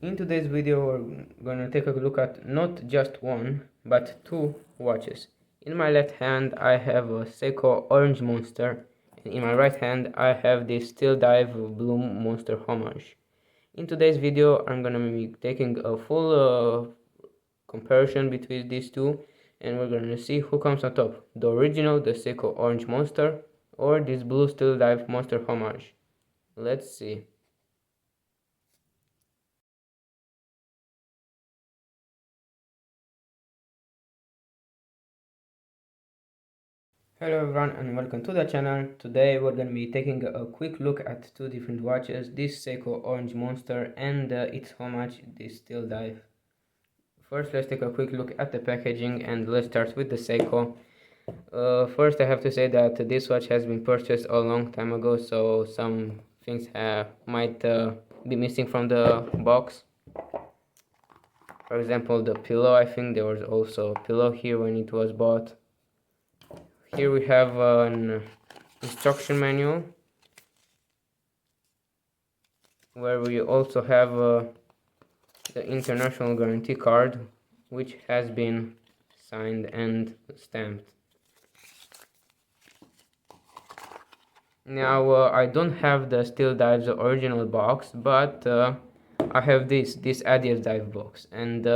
In today's video we're gonna take a look at not just one but two watches. In my left hand I have a Seiko Orange Monster, and in my right hand I have the Steeldive Lume Monster homage. In today's video I'm gonna be taking a full comparison between these two, and we're gonna see who comes on top, the original, the Seiko Orange Monster, or this blue Steeldive Monster homage. Let's see. Hello everyone and welcome to the channel. Today we're going to be taking a quick look at two different watches, this Seiko Orange Monster and its homage, this Steeldive. First let's take a quick look at the packaging, and let's start with the Seiko. First I have to say that this watch has been purchased a long time ago, so some things might be missing from the box. For example, the pillow. I think there was also a pillow here when it was bought. Here we have an instruction manual, where we also have the international guarantee card, which has been signed and stamped. Now I don't have the Steeldive's original box, but I have this Dive box, and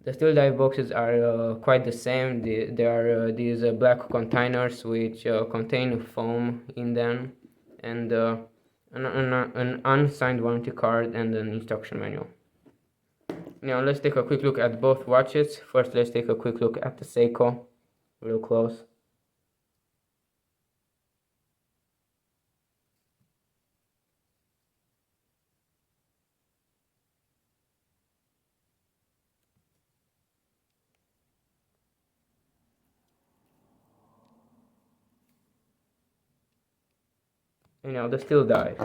the Steeldive boxes are quite the same. There are these black containers which contain foam in them, and an unsigned warranty card and an instruction manual. Now let's take a quick look at both watches. First let's take a quick look at the Seiko, real close. And now the Steeldive.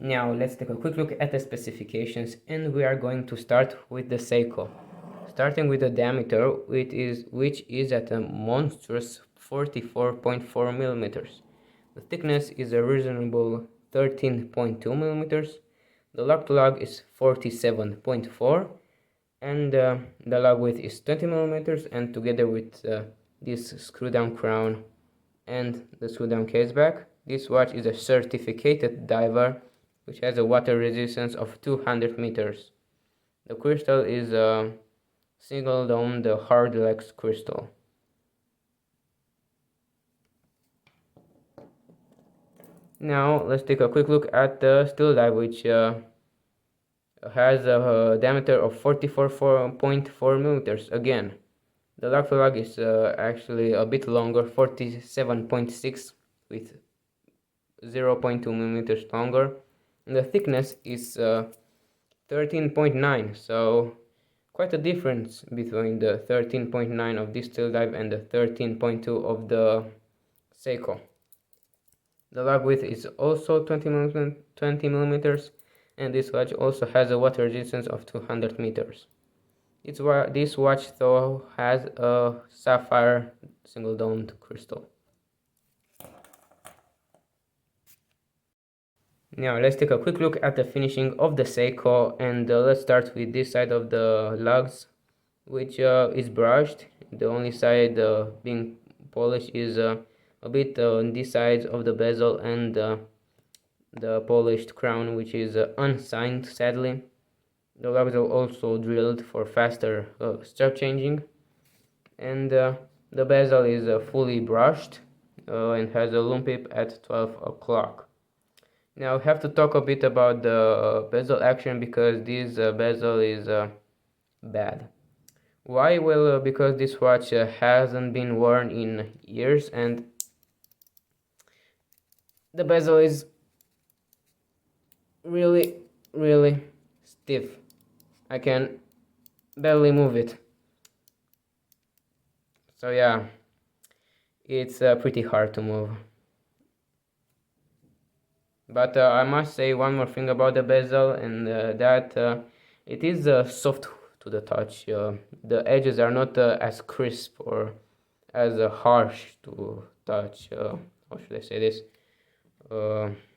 Now let's take a quick look at the specifications, and we are going to start with the Seiko. Starting with the diameter, which is at a monstrous 44.4 millimeters. The thickness is a reasonable 13.2 millimeters. The lug to lug is 47.4, and the lug width is 20 millimeters. And together with this screw down crown and the screw down case back, this watch is a certificated diver, which has a water resistance of 200 meters. The crystal is a single domed hard Lex crystal. Now let's take a quick look at the Steeldive, which has a diameter of 44.4 millimeters. Again, the lug to lug is actually a bit longer, 47.6 with 0.2 millimeters longer. And the thickness is 13.9, so quite a difference between the 13.9 of this Steeldive and the 13.2 of the Seiko. The lug width is also 20 millimeters, and this watch also has a water resistance of 200 meters. This watch though has a sapphire single domed crystal. Now let's take a quick look at the finishing of the Seiko, and let's start with this side of the lugs, which is brushed. The only side being polished is a bit on this side of the bezel and the polished crown, which is unsigned, sadly. The lugs are also drilled for faster strap changing, and the bezel is fully brushed and has a lume pip at 12 o'clock. Now I have to talk a bit about the bezel action, because this bezel is bad. Why? Well, because this watch hasn't been worn in years, and the bezel is really stiff. I can barely move it. So yeah, it's pretty hard to move. But I must say one more thing about the bezel, and that it is soft to the touch. The edges are not as crisp or as harsh to touch. How should I say this?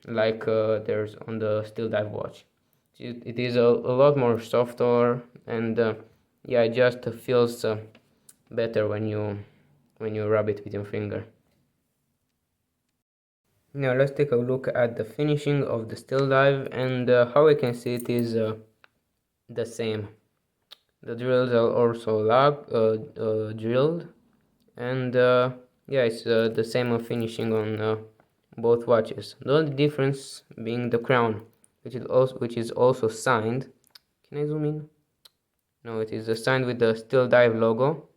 Like there's on the Steeldive watch. It is a lot more softer, and yeah, it just feels better when you rub it with your finger. Now let's take a look at the finishing of the Steeldive, and how we can see it is the same. The drills are also drilled, and yeah, it's the same finishing on both watches. The only difference being the crown, which is also signed. Can I zoom in? No, it is signed with the Steeldive logo,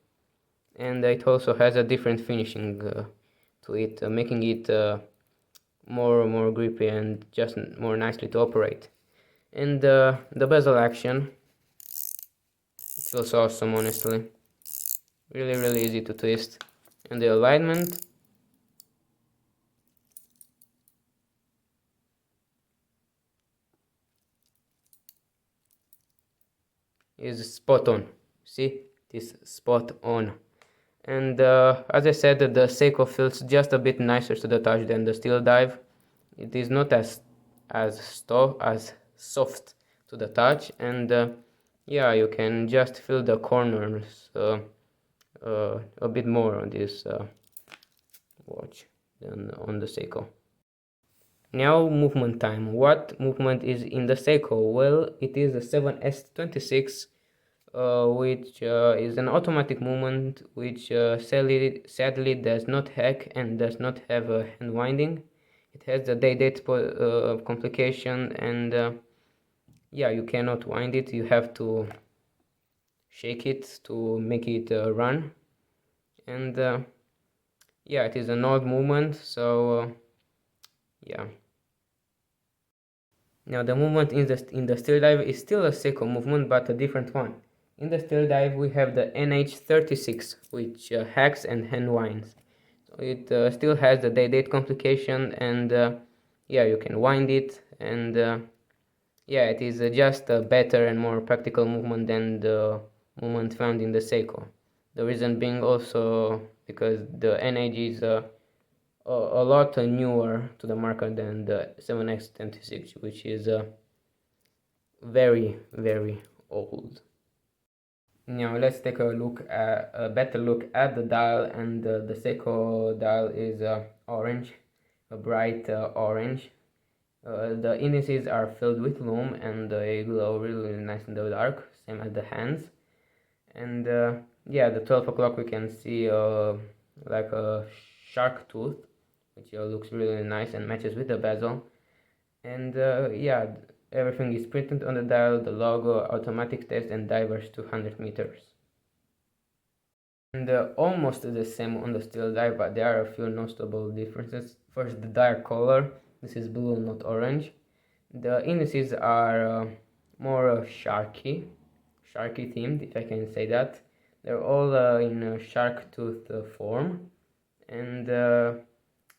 and it also has a different finishing to it, making it more grippy and just more nicely to operate. And the bezel action, it feels awesome, honestly. Really easy to twist. And the alignment is spot on. See, it is spot on. And as I said, the Seiko feels just a bit nicer to the touch than the Steeldive. It is not as soft to the touch, and yeah, you can just feel the corners a bit more on this watch than on the Seiko. Now movement time. What movement is in the Seiko? Well, it is a 7S26, which is an automatic movement which sadly does not hack and does not have a hand winding. It has the day-date complication, and yeah, you cannot wind it. You have to shake it to make it run, and yeah, it is an odd movement, so yeah. Now the movement in the Steeldive is still a Seiko movement, but a different one. In the Steeldive we have the NH36, which hacks and hand winds. So it still has the day-date complication, and yeah, you can wind it, and yeah, it is just a better and more practical movement than the movement found in the Seiko. The reason being also because the NH is a lot newer to the market than the 7X26, which is very old. Now let's take a better look at the dial, and the Seiko dial is orange, a bright orange. The indices are filled with Lume, and they glow really nice in the dark, same as the hands. And yeah, the 12 o'clock we can see like a shark tooth, which looks really nice and matches with the bezel. And yeah, everything is printed on the dial, the logo, automatic test, and divers 200 meters. And almost the same on the Steeldive, but there are a few noticeable differences. First, the dial color. This is blue, not orange. The indices are more sharky themed, if I can say that. They're all in shark tooth form, and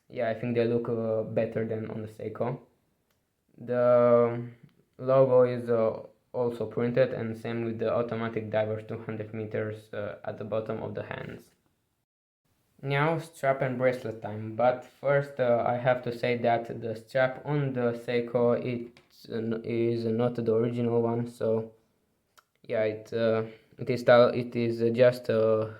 yeah, I think they look better than on the Seiko. The logo is also printed, and same with the automatic divers 200 meters at the bottom of the hands. Now strap and bracelet time, but first I have to say that the strap on the Seiko is not the original one, so yeah, it is just a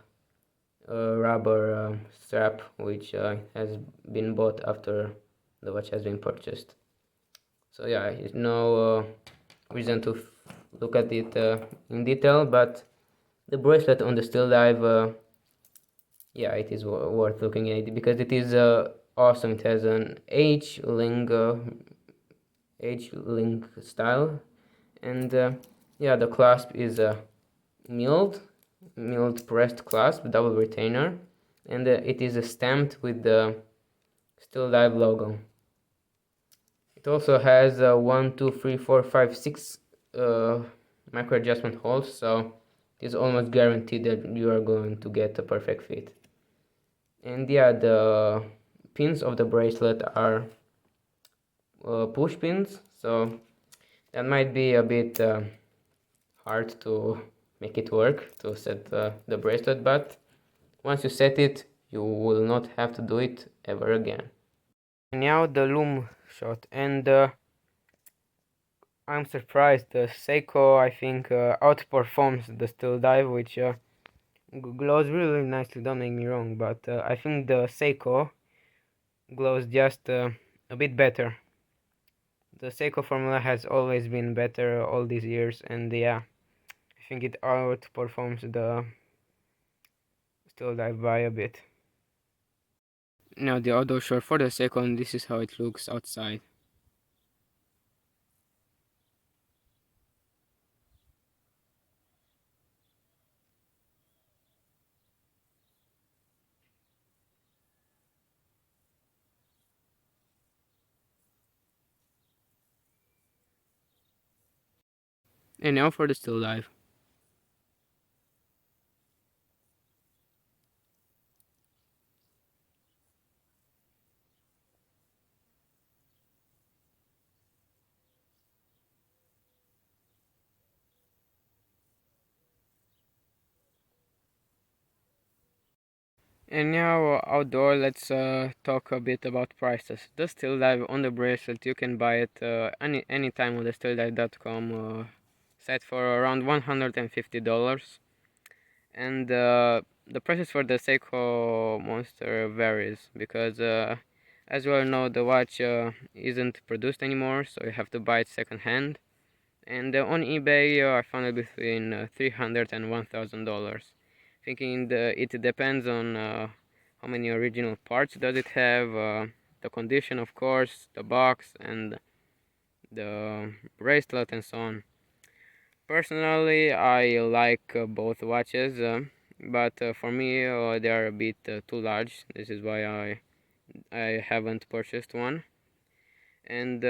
rubber strap which has been bought after the watch has been purchased. So yeah, it's no reason to look at it in detail, but the bracelet on the Steeldive, yeah, it is worth looking at it because it is awesome. It has an H-link style, and yeah, the clasp is a milled pressed clasp, double retainer, and it is stamped with the Steeldive logo. It also has 1, 2, 3, 4, 5, 6 uh, micro adjustment holes, so it's almost guaranteed that you are going to get a perfect fit. And yeah, the pins of the bracelet are push pins, so that might be a bit hard to make it work to set the bracelet, but once you set it, you will not have to do it ever again. Now the Lume shot, and I'm surprised the Seiko, I think, outperforms the Steeldive, which glows really nicely, don't make me wrong, but I think the Seiko glows just a bit better. The Seiko formula has always been better all these years, and yeah, I think it outperforms the Steeldive by a bit. Now the outdoor shot for the Seiko, and this is how it looks outside. And now for the Steeldive. And now outdoor, let's talk a bit about prices. The Steeldive on the bracelet, you can buy it any time on the steeldive.com site for around $150. And the prices for the Seiko Monster varies because as you all know, the watch isn't produced anymore, so you have to buy it second hand. And on eBay, I found it between $300 and $1,000. Thinking it depends on how many original parts does it have, the condition, of course, the box, and the bracelet, and so on. Personally, I like both watches, but for me, they are a bit too large. This is why I haven't purchased one. And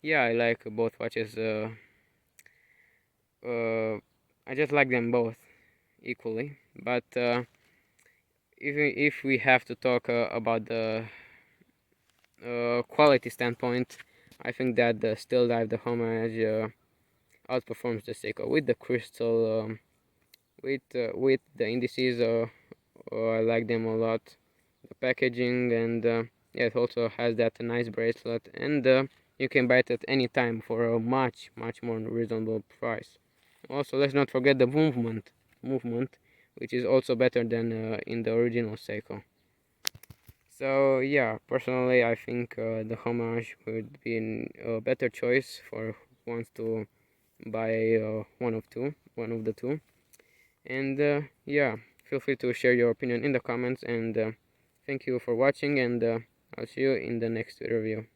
yeah, I like both watches. I just like them both equally. But if we have to talk about the quality standpoint, I think that the Steeldive, the homage, outperforms the Seiko with the crystal, with the indices. I like them a lot. The packaging, and yeah, it also has that nice bracelet, and you can buy it at any time for a much more reasonable price. Also, let's not forget the movement, which is also better than in the original Seiko. So yeah, personally, I think the homage would be a better choice for who wants to buy one of the two. And yeah, feel free to share your opinion in the comments, and thank you for watching, and I'll see you in the next review.